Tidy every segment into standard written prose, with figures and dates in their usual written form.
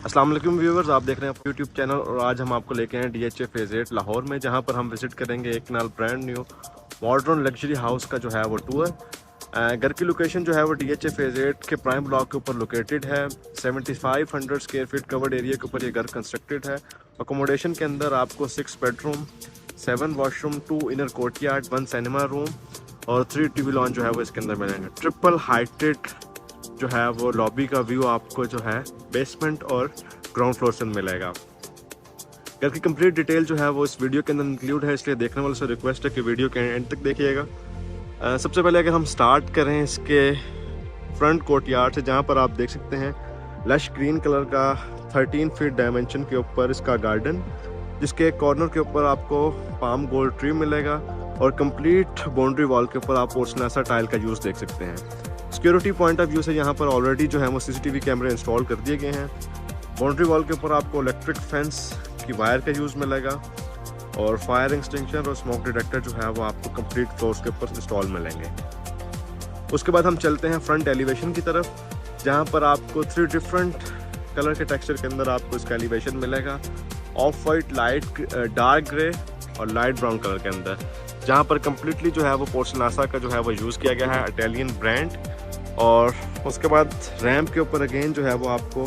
अस्सलाम वालेकुम व्यूवर्स, आप देख रहे हैं यूट्यूब चैनल और आज हम आपको लेके आए DHA फेज़ 8 लाहौर में, जहां पर हम विज़िट करेंगे एक नाल brand new modern luxury house का जो है वो टूर। घर की लोकेशन जो है वो DHA फेज़ 8 के प्राइम ब्लॉक के ऊपर लोकेटेड है। 7500 स्क्वायर फीट कवर्ड एरिया के ऊपर ये घर कंस्ट्रक्टेड है। अकोमोडेशन के अंदर आपको 6 bedroom, 7 washroom, 2 inner courtyard, 1 cinema room और 3 टीवी लॉन जो है वो इसके अंदर मिलेंगे। ट्रिपल हाइटेड जो है वो लॉबी का व्यू आपको जो है बेसमेंट और ग्राउंड फ्लोर से मिलेगा। घर की कंप्लीट डिटेल जो है वो इस वीडियो के अंदर इंक्लूड है, इसलिए देखने वालों से रिक्वेस्ट है कि वीडियो के एंड तक देखिएगा। सबसे पहले अगर हम स्टार्ट करें इसके फ्रंट कोर्टयार्ड से, जहां पर आप देख सकते हैं लश ग्रीन कलर का 13 फीट डायमेंशन के ऊपर इसका गार्डन, जिसके कॉर्नर के ऊपर आपको पाम गोल्ड ट्री मिलेगा और कंप्लीट बाउंड्री वॉल के ऊपर आप पोर्सनासा टाइल का यूज़ देख सकते हैं। सिक्योरिटी पॉइंट ऑफ व्यू से यहाँ पर ऑलरेडी जो है वो CCTV कैमरे इंस्टॉल कर दिए गए हैं। बाउंड्री वॉल के ऊपर आपको इलेक्ट्रिक फेंस की वायर का यूज़ मिलेगा और फायर एक्सटिंग्विशर और स्मोक डिटेक्टर जो है वो आपको कंप्लीट फ्लोर्स के ऊपर इंस्टॉल मिलेंगे। उसके बाद हम चलते हैं फ्रंट एलिवेशन की तरफ, जहाँ पर आपको 3 डिफरेंट कलर के टेक्सचर के अंदर आपको इसका एलिवेशन मिलेगा। Of white, light dark grey और लाइट ब्राउन कलर के अंदर, जहाँ पर कम्प्लीटली जो है वो पोर्सनासा का जो है वो यूज़ किया गया है, इटालियन ब्रांड। और उसके बाद रैम्प के ऊपर अगेन जो है वो आपको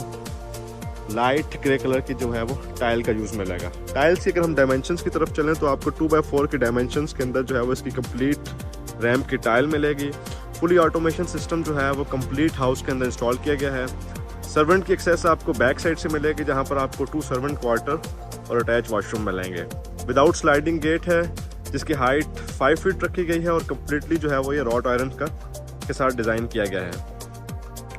लाइट ग्रे कलर की जो है वो टाइल का यूज़ मिलेगा। टाइल्स की अगर हम डायमेंशंस की तरफ चलें तो आपको 2x4 के डायमेंशंस के अंदर जो है वो इसकी कंप्लीट रैम्प की टाइल मिलेगी। फुली ऑटोमेशन सिस्टम जो है वो कंप्लीट हाउस के अंदर इंस्टॉल किया गया है। सर्वेंट की एक्सेस आपको बैक साइड से मिलेगी, जहाँ पर आपको 2 सर्वेंट क्वार्टर और अटैच वॉशरूम मिलेंगे। विदाउट स्लाइडिंग गेट है, जिसकी हाइट 5 फीट रखी गई है और कम्प्लीटली जो है वो ये रॉट आयरन का के साथ डिज़ाइन किया गया है।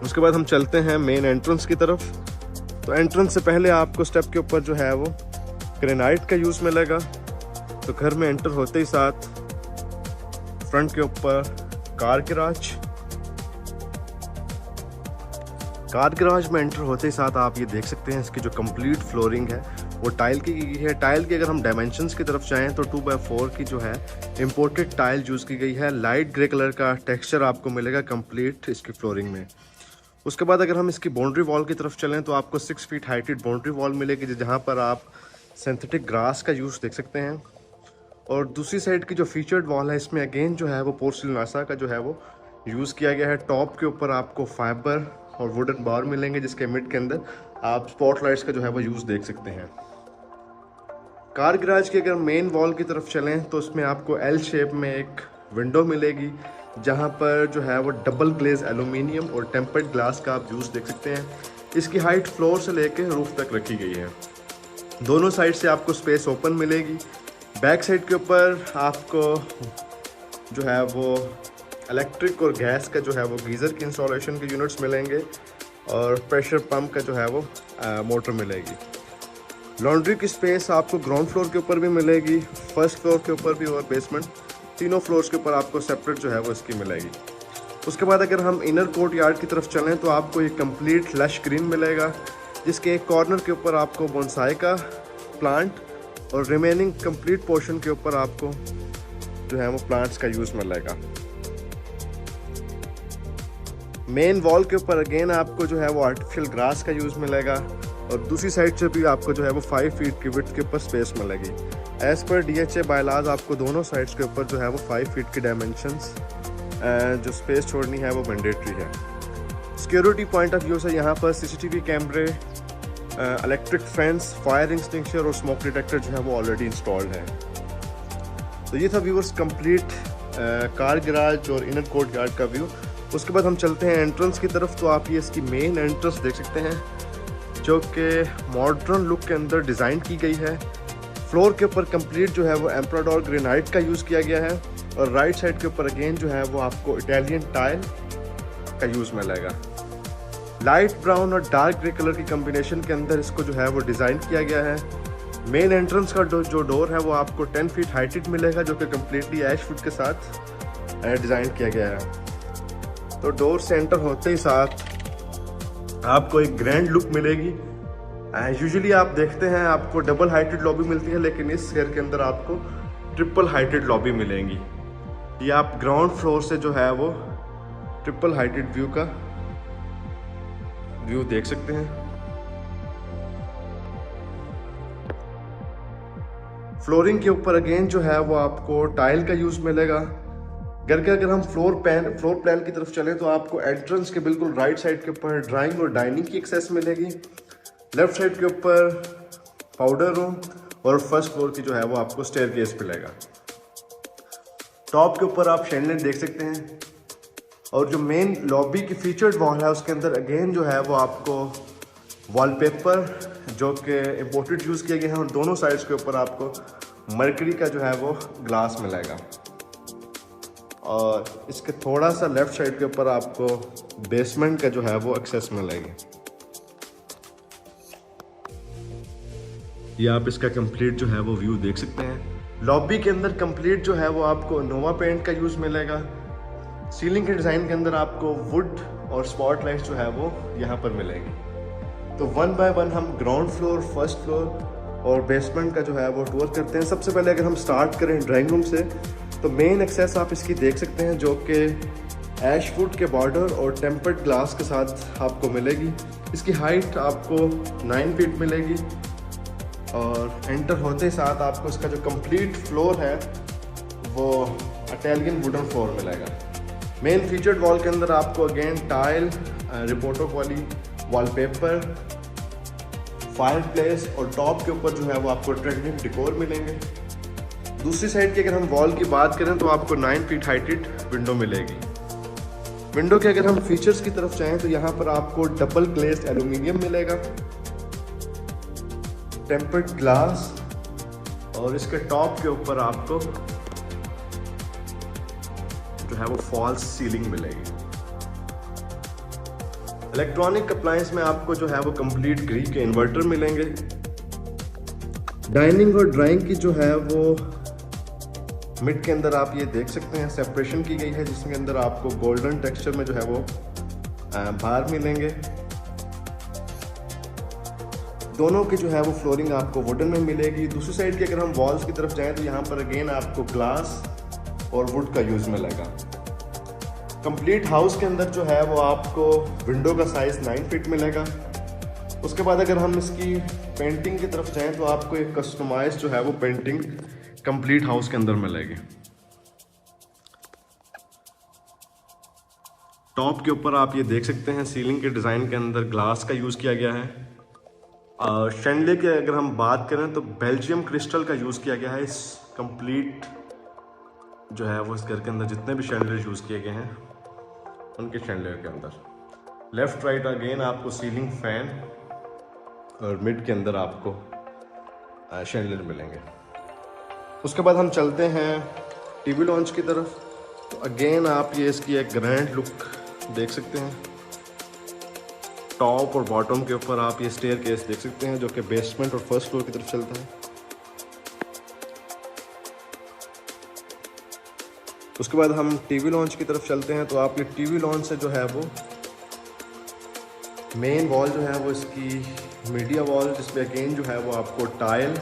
उसके बाद हम चलते हैं मेन एंट्रेंस की तरफ। तो एंट्रेंस से पहले आपको स्टेप के ऊपर जो है वो ग्रेनाइट का यूज़ मिलेगा। तो घर में एंटर होते ही साथ फ्रंट के ऊपर कार गराज में एंटर होते ही साथ आप ये देख सकते हैं इसकी जो कंप्लीट फ्लोरिंग है वो टाइल की गई है। टाइल की अगर हम डायमेंशंस की तरफ जाएं तो 2x4 की जो है इंपोर्टेड टाइल यूज़ की गई है। लाइट ग्रे कलर का टेक्सचर आपको मिलेगा कंप्लीट इसकी फ्लोरिंग में। उसके बाद अगर हम इसकी बाउंड्री वॉल की तरफ चलें तो आपको 6 फीट हाइटेड बाउंड्री वॉल मिलेगी, जहाँ पर आप सिंथेटिक ग्रास का यूज़ देख सकते हैं। और दूसरी साइड की जो फीचर्ड वॉल है, इसमें अगेन जो है वो पोर्सिलानासा का जो है वो यूज़ किया गया है। टॉप के ऊपर आपको फाइबर और वुडन बार मिलेंगे, जिसके मिड के अंदर आप स्पॉटलाइट्स का जो है वो यूज़ देख सकते हैं। कार गैराज की अगर मेन वॉल की तरफ चलें तो उसमें आपको L शेप में एक विंडो मिलेगी, जहां पर जो है वो डबल ग्लेज एल्यूमिनियम और टेम्पर्ड ग्लास का आप यूज़ देख सकते हैं। इसकी हाइट फ्लोर से लेकर रूफ तक रखी गई है। दोनों साइड से आपको स्पेस ओपन मिलेगी। बैक साइड के ऊपर आपको जो है वो इलेक्ट्रिक और गैस का जो है वो गीज़र की इंस्टॉलेशन के यूनिट्स मिलेंगे और प्रेशर पंप का जो है वो मोटर मिलेगी। लॉन्ड्री की स्पेस आपको ग्राउंड फ्लोर के ऊपर भी मिलेगी, फर्स्ट फ्लोर के ऊपर भी और बेसमेंट, तीनों फ्लोर्स के ऊपर आपको सेपरेट जो है वो इसकी मिलेगी। उसके बाद अगर हम इनर कोर्ट यार्ड की तरफ चलें तो आपको ये कंप्लीट लश ग्रीन मिलेगा, जिसके एक कॉर्नर के ऊपर आपको बोनसाई का प्लांट और रिमेनिंग कंप्लीट पोर्शन के ऊपर आपको जो है वो प्लांट्स का यूज़ मिलेगा। मेन वॉल के ऊपर अगेन आपको जो है वो आर्टिफिशियल ग्रास का यूज़ मिलेगा और दूसरी साइड से भी आपको जो है वो 5 फीट की विड्थ के ऊपर स्पेस मिलेगी। एज़ पर DHA बायलाज आपको दोनों साइड्स के ऊपर जो है वो 5 फीट की डायमेंशंस जो स्पेस छोड़नी है वो मैंडेटरी है। सिक्योरिटी पॉइंट ऑफ व्यू से यहाँ पर CCTV कैमरे, इलेक्ट्रिक फेंस, फायर एक्सटिंग्विशर और स्मोक डिटेक्टर जो है वो ऑलरेडी इंस्टॉल्ड है। तो ये था व्यूअर्स कंप्लीट कार गैराज और इनर कोर्ट यार्ड का व्यू। उसके बाद हम चलते हैं एंट्रेंस की तरफ। तो आप ये इसकी मेन एंट्रेंस देख सकते हैं, जो कि मॉडर्न लुक के अंदर डिज़ाइन की गई है। फ्लोर के ऊपर कंप्लीट जो है वो एम्प्राडोर ग्रेनाइट का यूज़ किया गया है और राइट साइड के ऊपर अगेन जो है वो आपको इटालियन टाइल का यूज़ मिलेगा। लाइट ब्राउन और डार्क ग्रे कलर की कॉम्बिनेशन के अंदर इसको जो है वो डिज़ाइन किया गया है। मेन एंट्रेंस का जो डोर है वो आपको 10 फीट हाइटेड मिलेगा, जो कि कम्प्लीटली ऐश वुड के साथ डिज़ाइन किया गया है। तो डोर से एंटर होते ही साथ आपको एक ग्रैंड लुक मिलेगी। यूजुअली आप देखते हैं आपको डबल हाइटेड लॉबी मिलती है, लेकिन इस घर के अंदर आपको ट्रिपल हाइटेड लॉबी मिलेंगी। ये आप ग्राउंड फ्लोर से जो है वो ट्रिपल हाइटेड व्यू का व्यू देख सकते हैं। फ्लोरिंग के ऊपर अगेन जो है वो आपको टाइल का यूज़ मिलेगा। घर के अगर हम फ्लोर प्लान की तरफ चलें तो आपको एंट्रेंस के बिल्कुल राइट साइड के ऊपर ड्राइंग और डाइनिंग की एक्सेस मिलेगी। लेफ्ट साइड के ऊपर पाउडर रूम और फर्स्ट फ्लोर की जो है वो आपको स्टेयरकेस मिलेगा। टॉप के ऊपर आप शैंडलियर देख सकते हैं और जो मेन लॉबी की फीचर्ड वॉल है उसके अंदर अगेन जो है वो आपको वॉलपेपर जो कि इम्पोर्टेड यूज़ किए गए हैं और दोनों साइड्स के ऊपर आपको मरकरी का जो है वो ग्लास मिलेगा। और इसके थोड़ा सा लेफ्ट साइड के ऊपर आपको बेसमेंट का जो है वो एक्सेस मिलेगी। ये आप इसका कंप्लीट जो है वो व्यू देख सकते हैं। लॉबी के अंदर कंप्लीट जो है वो आपको नोवा पेंट का यूज़ मिलेगा। सीलिंग के डिज़ाइन के अंदर आपको वुड और स्पॉटलाइट जो है वो यहाँ पर मिलेगी। तो 1 बाय 1 हम ग्राउंड फ्लोर, फर्स्ट फ्लोर और बेसमेंट का जो है वो टूर करते हैं। सबसे पहले अगर हम स्टार्ट करें ड्राइंग रूम से तो मेन एक्सेस आप इसकी देख सकते हैं जो कि ऐश वुड के बॉर्डर और टेम्पर्ड ग्लास के साथ आपको मिलेगी। इसकी हाइट आपको 9 फीट मिलेगी और एंटर होते साथ आपको इसका जो कंप्लीट फ्लोर है वो इटालियन वुडन फ्लोर मिलेगा। मेन फीचर्ड वॉल के अंदर आपको अगेन टाइल, रिपोर्टो वाली वॉलपेपर, फायरप्लेस और टॉप के ऊपर जो है वो आपको ट्रेंडिंग डिकोर मिलेंगे। दूसरी साइड की अगर हम वॉल की बात करें तो आपको 9 फीट हाइटेड विंडो मिलेगी। विंडो के अगर हम फीचर्स की तरफ जाएं तो यहाँ पर आपको डबल ग्लेज्ड एल्यूमिनियम मिलेगा, टेम्पर्ड ग्लास और इसके टॉप के ऊपर आपको जो है वो फॉल्स सीलिंग मिलेगी। इलेक्ट्रॉनिक अप्लायंस में आपको जो है वो कंप्लीट ग्री के इन्वर्टर मिलेंगे। डाइनिंग और ड्राइंग की जो है वो मिड के अंदर आप ये देख सकते हैं सेपरेशन की गई है, जिसके अंदर आपको गोल्डन टेक्सचर में जो है वो बार मिलेंगे। दोनों की जो है वो फ्लोरिंग आपको वुडन में मिलेगी। दूसरी साइड की अगर हम वॉल्स की तरफ जाएं तो यहाँ पर अगेन आपको ग्लास और वुड का यूज़ मिलेगा। कंप्लीट हाउस के अंदर जो है वो आपको विंडो का साइज़ 9 फीट मिलेगा। उसके बाद अगर हम इसकी पेंटिंग की तरफ जाएं तो आपको एक कस्टमाइज जो है वो पेंटिंग कंप्लीट हाउस के अंदर मिलेगी। टॉप के ऊपर आप ये देख सकते हैं सीलिंग के डिज़ाइन के अंदर ग्लास का यूज़ किया गया है। शैंडलियर की अगर हम बात करें तो बेल्जियम क्रिस्टल का यूज़ किया गया है। इस कंप्लीट जो है वो इस घर के अंदर जितने भी शैंडलियर यूज़ किए गए हैं उनके शैंडलियर के अंदर लेफ़्ट राइट अगेन आपको सीलिंग फैन और मिड के अंदर आपको शैंडलियर मिलेंगे। उसके बाद हम चलते हैं टीवी लॉन्च की तरफ। तो अगेन आप ये इसकी एक ग्रैंड लुक देख सकते हैं। टॉप और बॉटम के ऊपर आप ये स्टेयर केस देख सकते हैं जो कि बेसमेंट और फर्स्ट फ्लोर की तरफ चलता है। उसके बाद हम टीवी लॉन्च की तरफ चलते हैं। तो आप ये टीवी लॉन्च से जो है वो मेन वॉल जो है वो इसकी मीडिया वॉल, जिसमें अगेन जो है वो आपको टाइल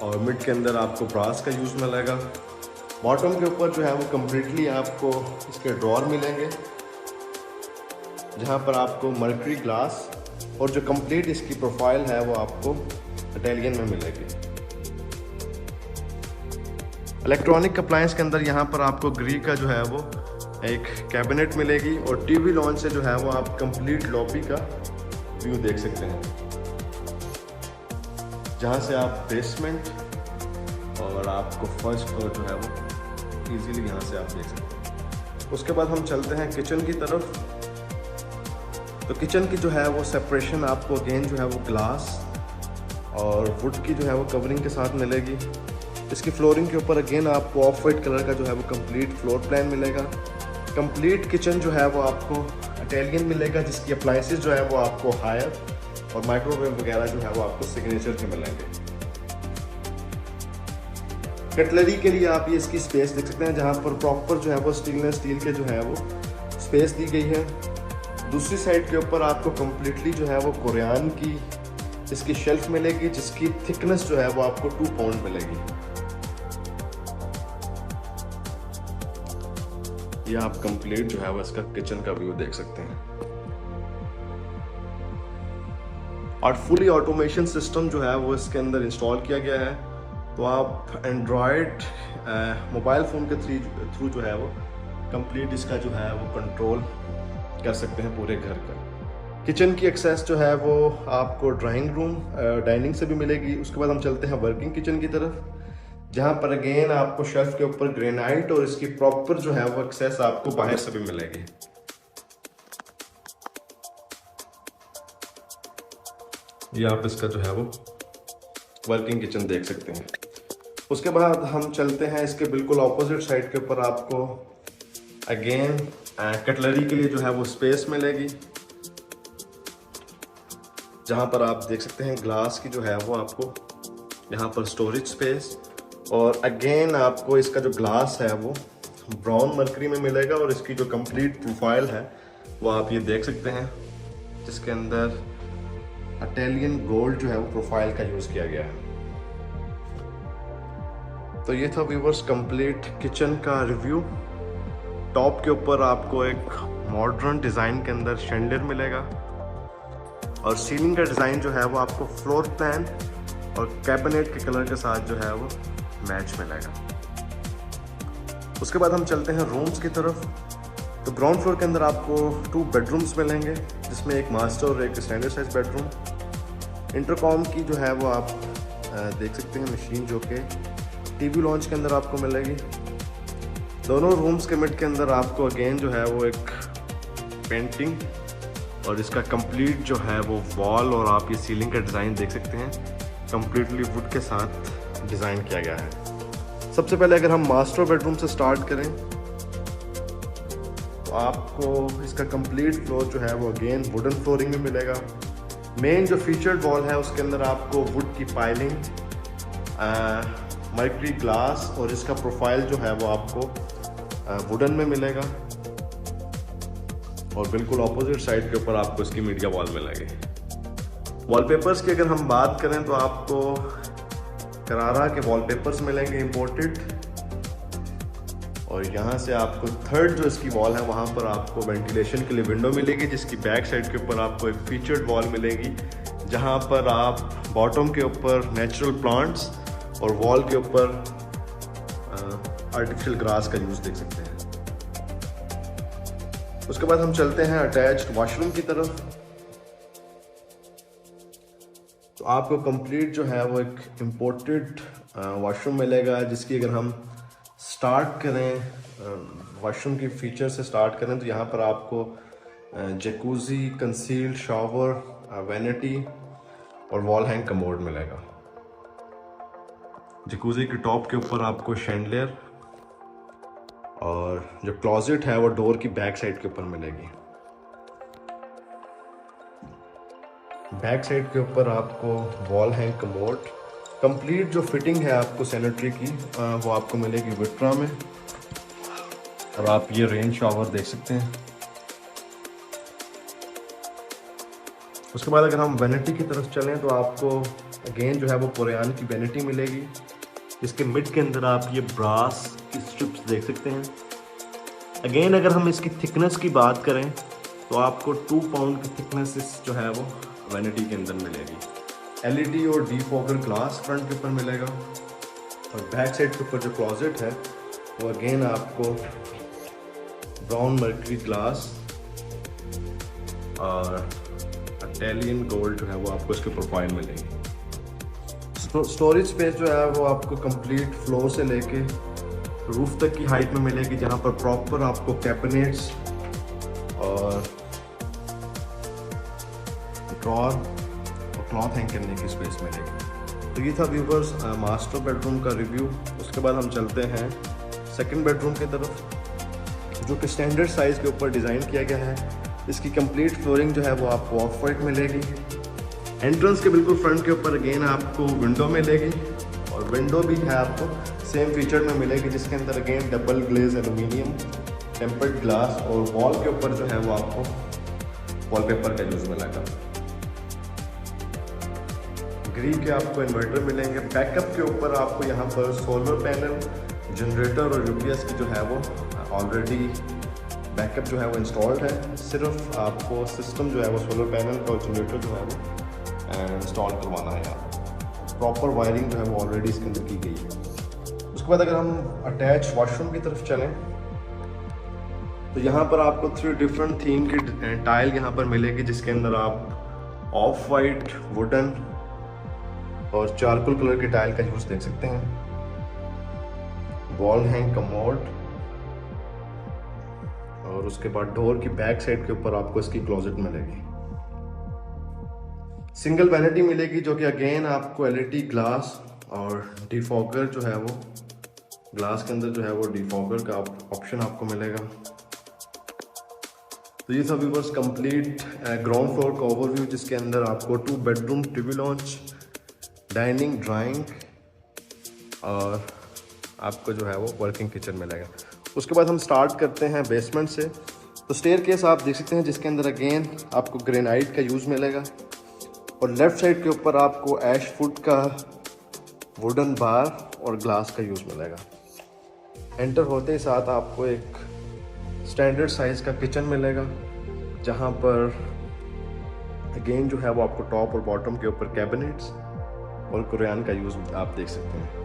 और मिड के अंदर आपको ब्रास का यूज़ मिलेगा। बॉटम के ऊपर जो है वो कम्प्लीटली आपको इसके ड्रॉर मिलेंगे जहाँ पर आपको मर्करी ग्लास और जो कंप्लीट इसकी प्रोफाइल है वो आपको इटालियन में मिलेगी। इलेक्ट्रॉनिक अप्लायंस के अंदर यहाँ पर आपको ग्री का जो है वो एक कैबिनेट मिलेगी और टीवी लॉन्च से जो है वो आप कंप्लीट लॉबी का व्यू देख सकते हैं, जहाँ से आप बेसमेंट और आपको फर्स्ट फ्लोर जो है वो इजीली यहाँ से आप देख सकते हैं। उसके बाद हम चलते हैं किचन की तरफ। तो किचन की जो है वो सेपरेशन आपको अगेन जो है वो ग्लास और वुड की जो है वो कवरिंग के साथ मिलेगी। इसकी फ्लोरिंग के ऊपर अगेन आपको ऑफ वाइट कलर का जो है वो कंप्लीट फ्लोर प्लान मिलेगा। कंप्लीट किचन जो है वो आपको इटालियन मिलेगा, जिसकी अप्लायंसेस जो है वो आपको हायर और माइक्रोवेव वगैरह जो है वो आपको सिग्नेचर के मिलेंगे। कटलरी के लिए आप ये इसकी स्पेस देख सकते हैं, जहाँ पर प्रॉपर जो है वो स्टेनलेस स्टील के जो है वो स्पेस दी गई है। दूसरी साइड के ऊपर आपको कम्प्लीटली जो है वो कोरियान की इसकी शेल्फ मिलेगी, जिसकी थिकनेस जो है वो आपको 2 पाउंड मिलेगी। ये आप कंप्लीट जो है वो इसका किचन का व्यू देख सकते हैं। और फुली ऑटोमेशन सिस्टम जो है वो इसके अंदर इंस्टॉल किया गया है। तो आप एंड्रॉयड मोबाइल फ़ोन के थ्रू जो है वो कंप्लीट इसका जो है वो कंट्रोल कर सकते हैं पूरे घर का। किचन की एक्सेस जो है वो आपको ड्राइंग रूम डाइनिंग से भी मिलेगी। उसके बाद हम चलते हैं वर्किंग किचन की तरफ, जहाँ पर अगेन आपको शेल्फ के ऊपर ग्रेनाइट और इसकी प्रॉपर जो है वो एक्सेस आपको बाहर से भी मिलेगी। ये आप इसका जो है वो वर्किंग किचन देख सकते हैं। उसके बाद हम चलते हैं इसके बिल्कुल ऑपोजिट साइड के ऊपर, आपको अगेन कटलरी के लिए जो है वो स्पेस मिलेगी, जहाँ पर आप देख सकते हैं ग्लास की जो है वो आपको यहाँ पर स्टोरेज स्पेस, और अगेन आपको इसका जो ग्लास है वो ब्राउन मरकरी में मिलेगा, और इसकी जो कंप्लीट प्रोफाइल है वो आप ये देख सकते हैं, जिसके अंदर इटालियन गोल्ड जो है वो प्रोफाइल का यूज़ किया गया है। तो ये था व्यूवर्स कंप्लीट किचन का रिव्यू। टॉप के ऊपर आपको एक मॉडर्न डिज़ाइन के अंदर शैंडलियर मिलेगा, और सीलिंग का डिज़ाइन जो है वो आपको फ्लोर प्लान और कैबिनेट के कलर के साथ जो है वो मैच मिलेगा। उसके बाद हम चलते हैं रूम्स की तरफ। तो ग्राउंड फ्लोर के अंदर आपको 2 बेडरूम्स मिलेंगे, जिसमें एक मास्टर और एक स्टैंडर्ड साइज बेडरूम। इंटरकॉम की जो है वो आप देख सकते हैं मशीन, जो कि टीवी लॉन्च के अंदर आपको मिलेगी। दोनों रूम्स के मिड के अंदर आपको अगेन जो है वो एक पेंटिंग और इसका कंप्लीट जो है वो वॉल और आप ये सीलिंग का डिज़ाइन देख सकते हैं, कंप्लीटली वुड के साथ डिज़ाइन किया गया है। सबसे पहले अगर हम मास्टर बेडरूम से स्टार्ट करें तो आपको इसका कंप्लीट फ्लोर जो है वो अगेन वुडन फ्लोरिंग में मिलेगा। मेन जो फीचर्ड वॉल है उसके अंदर आपको वुड की पाइलिंग, मर्करी ग्लास और इसका प्रोफाइल जो है वो आपको वुडन में मिलेगा, और बिल्कुल ऑपोजिट साइड के ऊपर आपको इसकी मीडिया वॉल मिलेगी। वॉलपेपर्स की अगर हम बात करें तो आपको करारा के वॉलपेपर्स मिलेंगे इंपोर्टेड, और यहाँ से आपको थर्ड जो इसकी वॉल है वहाँ पर आपको वेंटिलेशन के लिए विंडो मिलेगी, जिसकी बैक साइड के ऊपर आपको एक फीचर्ड वॉल मिलेगी, जहाँ पर आप बॉटम के ऊपर नेचुरल प्लांट्स और वॉल के ऊपर आर्टिफिशियल ग्रास का यूज़ देख सकते हैं। उसके बाद हम चलते हैं अटैच्ड वॉशरूम की तरफ। तो आपको कंप्लीट जो है वो एक इम्पोर्टेड वॉशरूम मिलेगा, जिसकी अगर हम स्टार्ट करें वॉशरूम की फीचर से स्टार्ट करें तो यहाँ पर आपको जकूजी, कंसील्ड शावर, वैनिटी और वॉल हैंग कमोड मिलेगा। जकूजी के टॉप के ऊपर आपको शैंडलियर, और जो क्लोजेट है वो डोर की बैक साइड के ऊपर मिलेगी। बैक साइड के ऊपर आपको वॉल हैंग कमोड, कंप्लीट जो फिटिंग है आपको सैनिटरी की वो आपको मिलेगी विट्रा में, और आप ये रेन शावर देख सकते हैं। उसके बाद अगर हम वैनिटी की तरफ चलें तो आपको अगेन जो है वो पुरानी की वैनिटी मिलेगी। इसके मिड के अंदर आप ये ब्रास की स्ट्रिप्स देख सकते हैं। अगेन अगर हम इसकी थिकनेस की बात करें तो आपको 2 पाउंड की थिकनेस जो है वो वैनिटी के अंदर मिलेगी। LED और डीफॉगर ग्लास फ्रंट के ऊपर मिलेगा, और बैक साइड के ऊपर जो क्लोजेट है वो अगेन आपको ब्राउन मर्करी ग्लास और इटालियन गोल्ड जो है वो आपको इसके प्रोफाइल मिलेगी। स्टोरेज स्पेस जो है वो आपको कंप्लीट फ्लोर से लेके रूफ तक की हाइट में मिलेगी, जहाँ पर प्रॉपर आपको कैबिनेट्स और ड्रॉर और क्लॉथ हैंग करने की स्पेस मिलेगी। तो ये था व्यूवर्स मास्टर बेडरूम का रिव्यू। उसके बाद हम चलते हैं सेकंड बेडरूम की तरफ, जो कि स्टैंडर्ड साइज़ के ऊपर डिज़ाइन किया गया है। इसकी कंप्लीट फ्लोरिंग जो है वो आपको ऑफ वाइट मिलेगी। एंट्रेंस के बिल्कुल फ्रंट के ऊपर अगेन आपको विंडो मिलेगी, और विंडो भी है आपको सेम फीचर में मिलेगी, जिसके अंदर again double glaze aluminium tempered glass, और वॉल के ऊपर जो है वो आपको वॉलपेपर का यूज़ मिलेगा। ग्रीन के आपको इन्वर्टर मिलेंगे। बैकअप के ऊपर आपको यहाँ पर सोलर पैनल, जनरेटर और UPS की जो है वो ऑलरेडी बैकअप जो है वो इंस्टॉल्ड है। सिर्फ आपको सिस्टम जो है वो सोलर पैनल का और जनरेटर जो है वो इंस्टॉल करवाना है यहाँ। प्रॉपर वायरिंग जो है वो ऑलरेडी इसके अंदर की गई है। उसके बाद अगर हम अटैच वॉशरूम की तरफ चलें तो यहाँ पर आपको 3 डिफरेंट थीम की टाइल यहाँ पर मिलेगी, जिसके अंदर आप ऑफ वाइट, वुडन और चारकोल कलर की टाइल का यूज़ देख सकते हैं। वॉल हैंग कमोड और उसके बाद डोर की बैक साइड के ऊपर आपको इसकी क्लोजेट मिलेगी। सिंगल वैनिटी मिलेगी जो कि अगेन आपको एलईडी ग्लास और डिफॉगर जो है वो ग्लास के अंदर जो है वो डिफॉगर का ऑप्शन आपको मिलेगा। तो ये सब व्यूअर्स कंप्लीट ग्राउंड फ्लोर का ओवरव्यू, जिसके अंदर आपको 2 bedroom, TV launch, dining, drawing और आपको जो है वो वर्किंग किचन मिलेगा। उसके बाद हम स्टार्ट करते हैं बेसमेंट से। तो स्टेयरकेस आप देख सकते हैं, जिसके अंदर अगेन आपको ग्रेनाइट का यूज़ मिलेगा और लेफ्ट साइड के ऊपर आपको ऐश वुड का वुडन बार और ग्लास का यूज़ मिलेगा। एंटर होते ही साथ आपको एक स्टैंडर्ड साइज़ का किचन मिलेगा, जहाँ पर अगेन जो है वो आपको टॉप और बॉटम के ऊपर कैबिनेट्स और कुरान का यूज़ आप देख सकते हैं।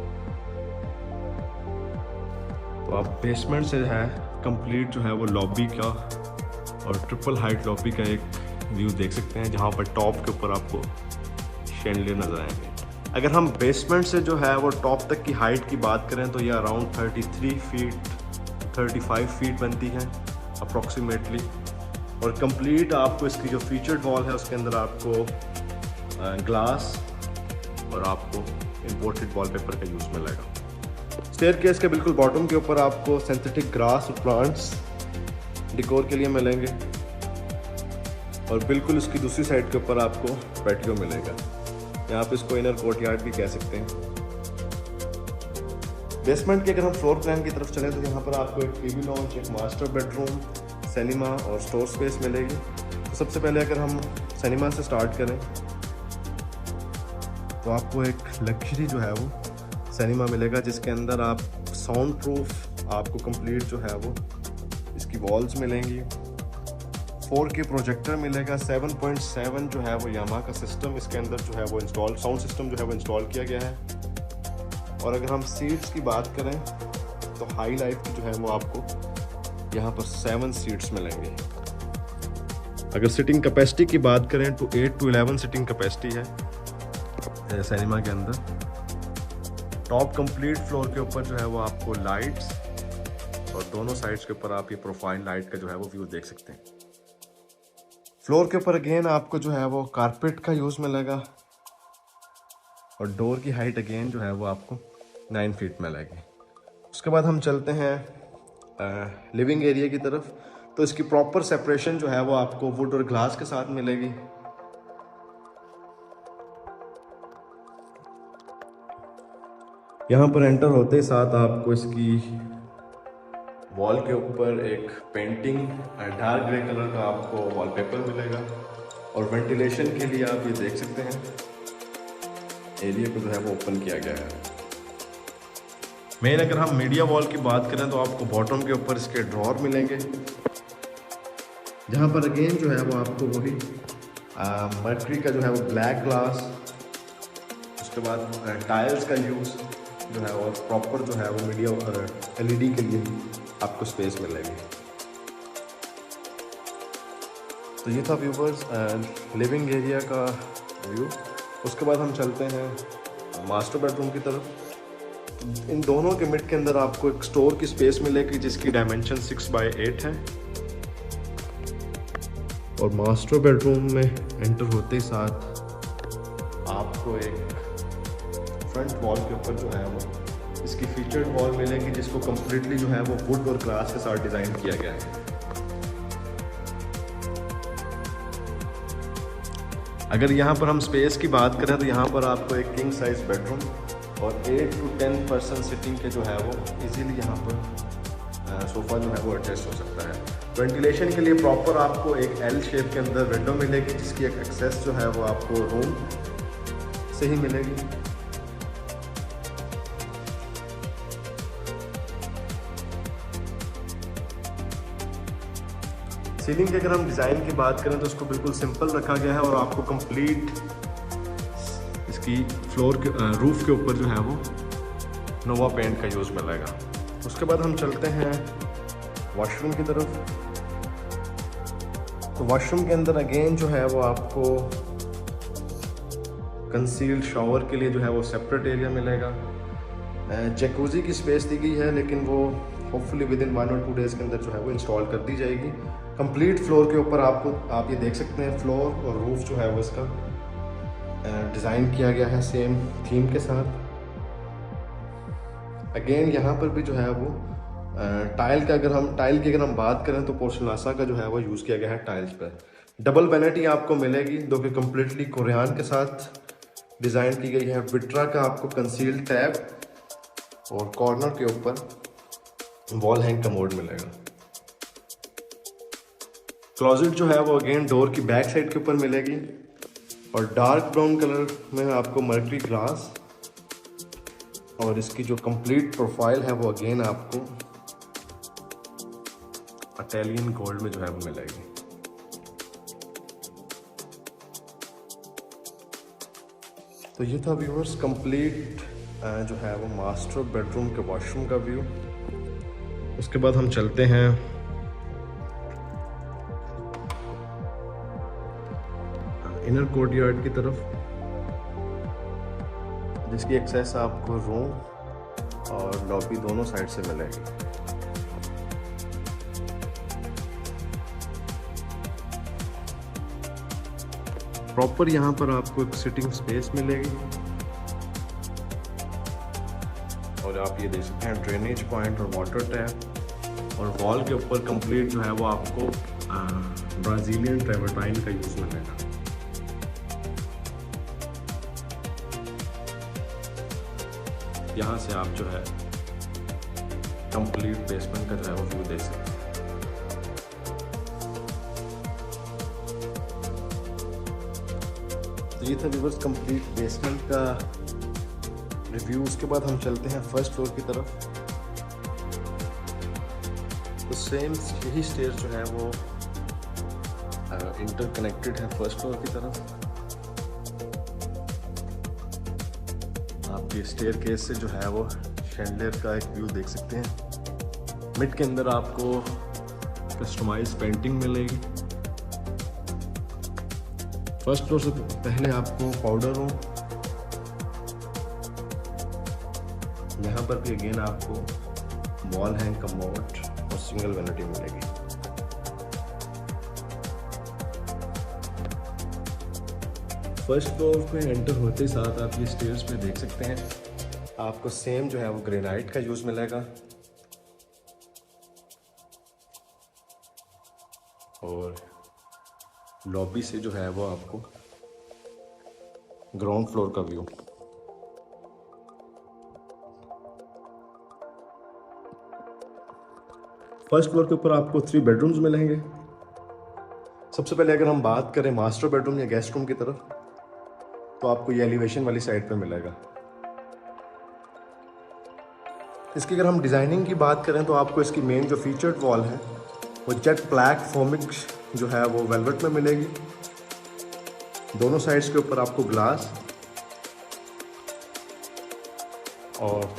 तो आप बेसमेंट से है कंप्लीट जो है वो लॉबी का और ट्रिपल हाइट लॉबी का एक व्यू देख सकते हैं, जहाँ पर टॉप के ऊपर आपको शैंडलियर नज़र आएंगे। अगर हम बेसमेंट से जो है वो टॉप तक की हाइट की बात करें तो ये अराउंड 33 फीट 35 फीट बनती है अप्रॉक्सीमेटली। और कंप्लीट आपको इसकी जो फीचर्ड वॉल है उसके अंदर आपको ग्लास और आपको इम्पोर्टेड वॉलपेपर का यूज़ मिलेगा। स्टेयरकेस के बिल्कुल बॉटम के ऊपर आपको सिंथेटिक ग्रास और प्लांट्स डिकोर के लिए मिलेंगे और बिल्कुल उसकी दूसरी साइड के ऊपर आपको पैटियो मिलेगा। यहाँ पे इसको इनर कोर्टयार्ड भी कह सकते हैं। बेसमेंट के अगर हम फ्लोर प्लान की तरफ चलें तो यहाँ पर आपको एक टीवी लॉन्च, एक मास्टर बेडरूम, सिनेमा और स्टोर स्पेस मिलेगी। तो सबसे पहले अगर हम सिनेमा से स्टार्ट करें तो आपको एक लग्जरी जो है वो सिनेमा मिलेगा, जिसके अंदर आप साउंड प्रूफ आपको कंप्लीट जो है वो इसकी वॉल्स मिलेंगी। 4K प्रोजेक्टर मिलेगा। 7.7 जो है वो यामा का सिस्टम इसके अंदर जो है वो इंस्टॉल, साउंड सिस्टम जो है वो इंस्टॉल किया गया है। और अगर हम सीट्स की बात करें तो हाई लाइफ की जो है वो आपको यहाँ पर 7 सीट्स मिलेंगे। अगर सिटिंग कैपेसिटी की बात करें तो 8 to 11 सिटिंग कैपेसिटी है सिनेमा के अंदर। टॉप कंप्लीट फ्लोर के ऊपर जो है वो आपको लाइट्स और दोनों साइड्स के ऊपर आप ये प्रोफाइल लाइट का जो है वो व्यू देख सकते हैं। फ्लोर के ऊपर अगेन आपको जो है वो कारपेट का यूज़ मिलेगा और डोर की हाइट अगेन जो है वो आपको 9 फीट मिलेगी। उसके बाद हम चलते हैं लिविंग एरिया की तरफ। तो इसकी प्रॉपर सेपरेशन जो है वो आपको वुड और ग्लास के साथ मिलेगी। यहाँ पर एंटर होते ही साथ आपको इसकी वॉल के ऊपर एक पेंटिंग डार्क ग्रे कलर का आपको वॉलपेपर मिलेगा और वेंटिलेशन के लिए आप ये देख सकते हैं एरिया को जो है वो ओपन किया गया है। मेन अगर हम मीडिया वॉल की बात करें तो आपको बॉटम के ऊपर इसके ड्रॉर मिलेंगे, जहाँ पर अगेन जो है वो आपको वही मर्करी का जो है वो ब्लैक ग्लास, उसके बाद टाइल्स का यूज़ जो है और प्रॉपर जो है वो मीडिया LED के लिए आपको स्पेस मिलेगी। तो ये था व्यूवर्स लिविंग एरिया का व्यू। उसके बाद हम चलते हैं मास्टर बेडरूम की तरफ। इन दोनों के मिड के अंदर आपको एक स्टोर की स्पेस मिलेगी जिसकी डायमेंशन 6x8 है। और मास्टर बेडरूम में एंटर होते ही साथ आपको एक फ्रंट वॉल के ऊपर जो है वो इसकी फीचर्ड वॉल मिलेगी, जिसको कम्प्लीटली जो है वो वुड और ग्लास के साथ डिज़ाइन किया गया है। अगर यहाँ पर हम स्पेस की बात करें तो यहाँ पर आपको एक किंग साइज बेडरूम और 8 to 10 पर्सन सिटिंग के जो है वो इजीली यहाँ पर सोफ़ा जो है वो एडजस्ट हो सकता है। वेंटिलेशन के लिए प्रॉपर आपको एक L शेप के अंदर विंडो मिलेगी, जिसकी एक एक्सेस जो है वो आपको रूम से ही मिलेगी। सीलिंग की अगर हम डिज़ाइन की बात करें तो इसको बिल्कुल सिंपल रखा गया है और आपको कंप्लीट इसकी फ्लोर के रूफ़ के ऊपर जो है वो नोवा पेंट का यूज़ मिलेगा। उसके बाद हम चलते हैं वॉशरूम की तरफ। तो वॉशरूम के अंदर अगेन जो है वो आपको कंसील्ड शावर के लिए जो है वो सेपरेट एरिया मिलेगा। जैकूज़ी की स्पेस दी गई है, लेकिन वो होपफुली विद इन 1 और 2 डेज़ के अंदर जो है वो इंस्टॉल कर दी जाएगी। कंप्लीट फ्लोर के ऊपर आप ये देख सकते हैं, फ्लोर और रूफ जो है वो इसका डिज़ाइन किया गया है सेम थीम के साथ। अगेन यहाँ पर भी जो है वो टाइल की अगर हम बात करें तो पोर्सलासा का जो है वो यूज़ किया गया है टाइल्स पर। डबल वैनिटी आपको मिलेगी जो कि कम्प्लीटली कोरियान के साथ डिज़ाइन की गई है। विट्रा का आपको कंसील्ड टैब और कॉर्नर के ऊपर वॉल हैंग कमोड मिलेगा। क्लोजेट जो है वो अगेन डोर की बैक साइड के ऊपर मिलेगी और डार्क ब्राउन कलर में आपको मर्करी ग्लास, और इसकी जो कंप्लीट प्रोफाइल है वो अगेन आपको इटालियन गोल्ड में जो है वो मिलेगी। तो ये था व्यूअर्स कंप्लीट जो है वो मास्टर बेडरूम के वॉशरूम का व्यू। उसके बाद हम चलते हैं इनर कोर्टयार्ड की तरफ, जिसकी एक्सेस आपको रूम और लॉबी दोनों साइड से मिलेगी। प्रॉपर यहाँ पर आपको एक सिटिंग स्पेस मिलेगी और आप ये देख सकते हैं ड्रेनेज पॉइंट और वाटर टैप, और वॉल के ऊपर कंप्लीट जो है वो आपको ब्राज़ीलियन ट्रेवर्टाइन का यूज़ मिलेगा। यहाँ से आप जो है कंप्लीट बेसमेंट का जो है वो व्यू देख सकते हैं। तो ये था व्यूअर्स कंप्लीट बेसमेंट का रिव्यू। उसके बाद हम चलते हैं फर्स्ट फ्लोर की तरफ। तो सेम यही स्टेयर जो है वो इंटरकनेक्टेड है फर्स्ट फ्लोर की तरफ। आप ये स्टेयर केस से जो है वो शैंडलियर का एक व्यू देख सकते हैं। मिड के अंदर आपको कस्टमाइज पेंटिंग मिलेगी। फर्स्ट फ्लोर से पहले आपको पाउडर रूम, यहाँ पर भी अगेन आपको वॉल हैंग कमोड और सिंगल वैनिटी मिलेगी। फर्स्ट फ्लोर पे एंटर होते ही साथ आप ये स्टेयर्स पे देख सकते हैं, आपको सेम जो है वो ग्रेनाइट का यूज़ मिलेगा और लॉबी से जो है वो आपको ग्राउंड फ्लोर का व्यू। फर्स्ट फ्लोर के ऊपर आपको 3 बेडरूम्स मिलेंगे। सबसे पहले अगर हम बात करें मास्टर बेडरूम या गेस्ट रूम की तरफ, तो आपको ये एलिवेशन वाली साइड पे मिलेगा। इसकी अगर हम डिज़ाइनिंग की बात करें तो आपको इसकी मेन जो फीचर्ड वॉल है वो जेट ब्लैक फोमिक जो है वो वेलवेट में मिलेगी। दोनों साइड्स के ऊपर आपको ग्लास और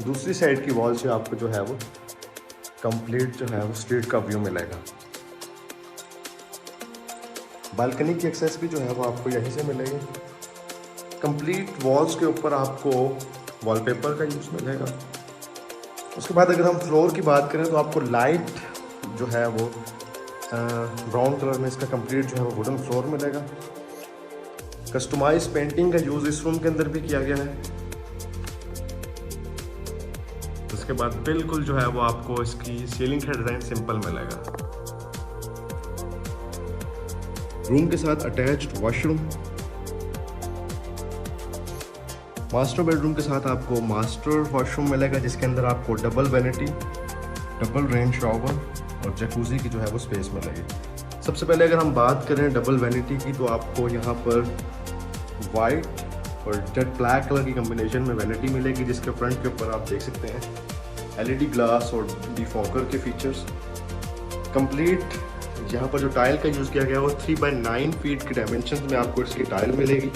दूसरी साइड की वॉल से आपको जो है वो कंप्लीट जो है वो स्ट्रीट का व्यू मिलेगा। बालकनी की एक्सेस भी जो है वो आपको यहीं से मिलेगी। कंप्लीट वॉल्स के ऊपर आपको वॉलपेपर का यूज़ मिलेगा। उसके बाद अगर हम फ्लोर की बात करें तो आपको लाइट जो है वो ब्राउन कलर में इसका कंप्लीट जो है वो वुडन फ्लोर मिलेगा। कस्टमाइज पेंटिंग का यूज़ इस रूम के अंदर भी किया गया है। उसके बाद बिल्कुल जो है वो आपको इसकी सीलिंग का डिज़ाइन सिंपल मिलेगा। रूम के साथ अटैच्ड वॉशरूम। मास्टर बेडरूम के साथ आपको मास्टर वॉशरूम मिलेगा, जिसके अंदर आपको double vanity, double rain shower और जकूज़ी की जो है वो स्पेस मिलेगी। सबसे पहले अगर हम बात करें डबल वैनिटी की, तो आपको यहाँ पर वाइट और जेट ब्लैक कलर की कम्बिनेशन में वैनिटी मिलेगी, जिसके फ्रंट के ऊपर आप देख सकते हैं एलईडी ग्लास और डिफॉगर के फीचर्स। कंप्लीट यहाँ पर जो टाइल का यूज़ किया गया है वो 3x9 फीट की डायमेंशन में आपको इसकी टाइल मिलेगी।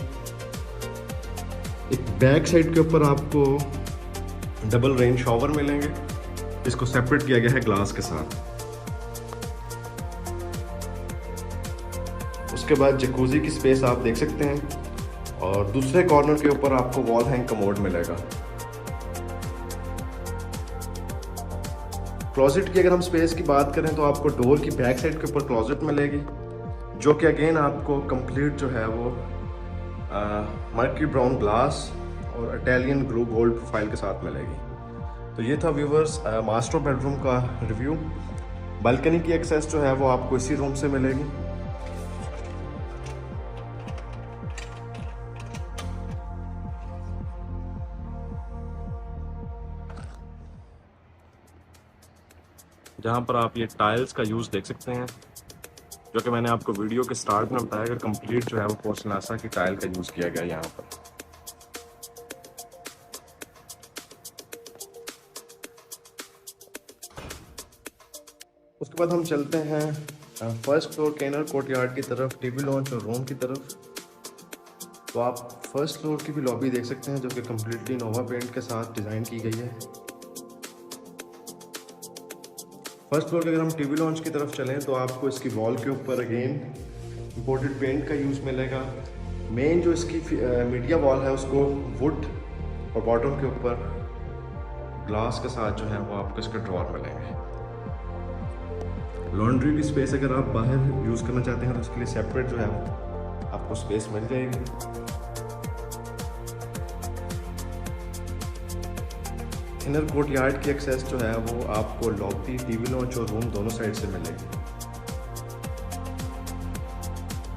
एक बैक साइड के ऊपर आपको डबल रेन शॉवर मिलेंगे, इसको सेपरेट किया गया है ग्लास के साथ। उसके बाद जकूजी की स्पेस आप देख सकते हैं और दूसरे कॉर्नर के ऊपर आपको वॉल हैंग कमोड मिलेगा। क्लोजेट की अगर हम स्पेस की बात करें तो आपको डोर की बैक साइड के ऊपर क्लोजेट मिलेगी, जो कि अगेन आपको कंप्लीट जो है वो मर्क्यूरी ब्राउन ग्लास और इटालियन ब्लू गोल्ड प्रोफाइल के साथ मिलेगी। तो ये था व्यूवर्स मास्टर बेडरूम का रिव्यू। बालकनी की एक्सेस जो है वो आपको इसी रूम से मिलेगी। जहाँ पर आप ये टाइल्स का यूज़ देख सकते हैं, जो कि मैंने आपको वीडियो के स्टार्ट में बताया कि कंप्लीट जो है वो पोर्सलासा की टाइल का यूज़ किया गया यहाँ पर। उसके बाद हम चलते हैं फर्स्ट फ्लोर के इनर कोर्टयार्ड की तरफ, टीवी लॉन्च और रूम की तरफ। तो आप फर्स्ट फ्लोर की भी लॉबी देख सकते हैं, जो कि कम्प्लीटली नोवा पेंट के साथ डिज़ाइन की गई है। फर्स्ट फ्लोर के अगर हम टीवी लॉन्च की तरफ चलें तो आपको इसकी वॉल के ऊपर अगेन इंपोर्टेड पेंट का यूज़ मिलेगा। मेन जो इसकी मीडिया वॉल है उसको वुड और बॉटम के ऊपर ग्लास के साथ जो है वो आपको इसके ड्रॉर मिलेंगे। लॉन्ड्री की स्पेस अगर आप बाहर यूज़ करना चाहते हैं तो उसके लिए सेपरेट जो है वो आपको स्पेस मिल जाएगी। इनर कोर्टयार्ड की एक्सेस जो है वो आपको लॉबी, टीवी लॉन्च और रूम दोनों साइड से मिलेगी।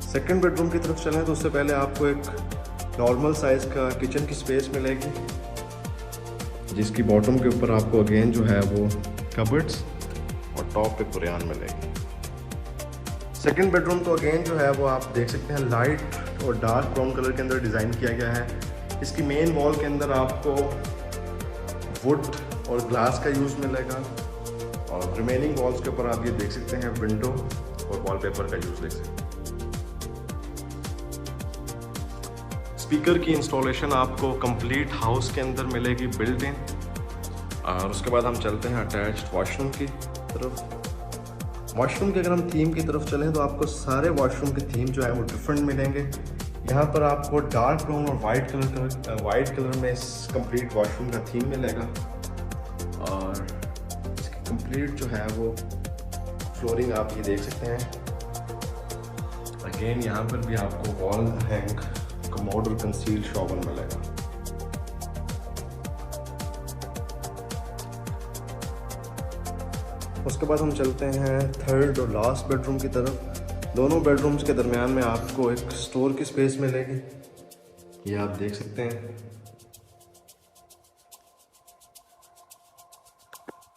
सेकंड बेडरूम की तरफ चलें तो उससे पहले आपको एक नॉर्मल साइज का किचन की स्पेस मिलेगी, जिसकी बॉटम के ऊपर आपको अगेन जो है वो कबर्ड्स और टॉप पे कुरियान मिलेगी। सेकंड बेडरूम तो अगेन जो है वो आप देख सकते हैं लाइट और डार्क ब्राउन कलर के अंदर डिज़ाइन किया गया है। इसकी मेन वॉल के अंदर आपको वुड और ग्लास का यूज़ मिलेगा और रिमेनिंग वॉल्स के ऊपर आप ये देख सकते हैं विंडो और वॉलपेपर का यूज़ देख सकते हैं। स्पीकर की इंस्टॉलेशन आपको कंप्लीट हाउस के अंदर मिलेगी बिल्ट इन। और उसके बाद हम चलते हैं अटैच्ड वॉशरूम की तरफ। वॉशरूम की अगर हम थीम की तरफ चलें तो आपको सारे वॉशरूम की थीम जो है वो डिफरेंट मिलेंगे। यहाँ पर आपको डार्क ब्राउन और वाइट कलर में इस कंप्लीट वॉशरूम का थीम मिलेगा और इसकी कंप्लीट जो है वो फ्लोरिंग आप ये देख सकते हैं। अगेन यहाँ पर भी आपको वॉल हैंग कमोड और कंसील शॉवर मिलेगा। उसके बाद हम चलते हैं थर्ड और लास्ट बेडरूम की तरफ। दोनों बेडरूम्स के दरमियान में आपको एक स्टोर की स्पेस मिलेगी, ये आप देख सकते हैं।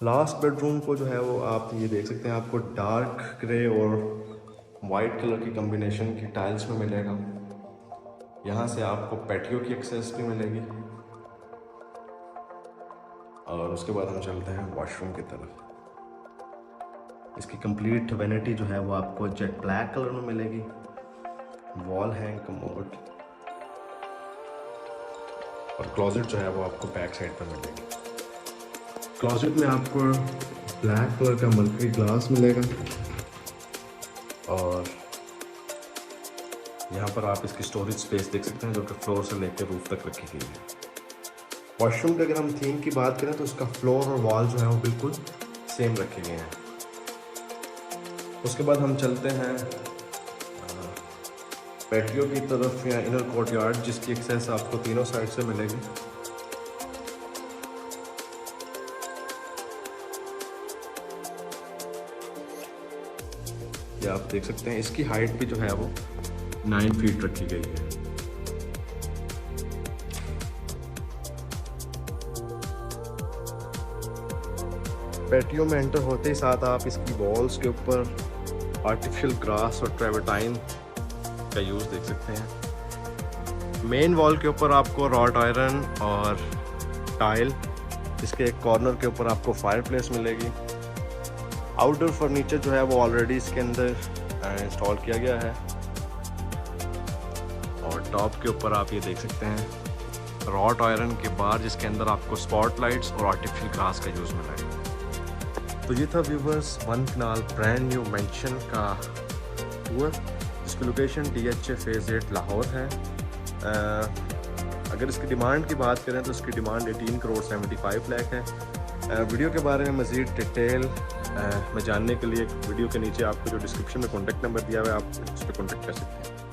लास्ट बेडरूम को जो है वो आप ये देख सकते हैं, आपको डार्क ग्रे और वाइट कलर की कॉम्बिनेशन की टाइल्स में मिलेगा। यहाँ से आपको पैटियो की एक्सेस भी मिलेगी। और उसके बाद हम चलते हैं वॉशरूम की तरफ। इसकी कंप्लीट वैनिटी जो है वो आपको जेट ब्लैक कलर में मिलेगी। वॉल हैंग कमोड और क्लोजेट जो है वो आपको बैक साइड पर मिलेगी। क्लोजेट में आपको ब्लैक कलर का मर्क्यूरी ग्लास मिलेगा और यहाँ पर आप इसकी स्टोरेज स्पेस देख सकते हैं, जो कि फ्लोर से लेकर रूफ तक रखी गई है। वॉशरूम की अगर हम थीम की बात करें तो उसका फ्लोर और वॉल जो है वो बिल्कुल सेम रखे गए हैं। उसके बाद हम चलते हैं पैटियो की तरफ या इनर कोर्टयार्ड, जिसकी एक्सेस आपको तीनों साइड से मिलेगी। ये आप देख सकते हैं, इसकी हाइट भी जो है वो 9 फीट रखी गई है। पैटियो में एंटर होते ही साथ आप इसकी वॉल्स के ऊपर आर्टिफिशियल ग्रास और ट्रेवर्टाइन का यूज़ देख सकते हैं। मेन वॉल के ऊपर आपको रॉट आयरन और टाइल, इसके एक कॉर्नर के ऊपर आपको फायरप्लेस मिलेगी। आउटडोर फर्नीचर जो है वो ऑलरेडी इसके अंदर इंस्टॉल किया गया है और टॉप के ऊपर आप ये देख सकते हैं रॉट आयरन के बाहर, जिसके अंदर आपको स्पॉट लाइट्स और आर्टिफिशियल ग्रास का यूज़ मिला है। तो ये था व्यूवर्स वन कनाल ब्रांड न्यू मेंशन का टूर, जिसकी लोकेशन DHA फेज़ 8 लाहौर है। अगर इसकी डिमांड की बात करें तो इसकी डिमांड 18 करोड़ 75 लाख है। वीडियो के बारे में मज़ीद डिटेल में जानने के लिए वीडियो के नीचे आपको जो डिस्क्रिप्शन में कॉन्टैक्ट नंबर दिया हुआ है, आप उस पर कॉन्टैक्ट कर सकते हैं।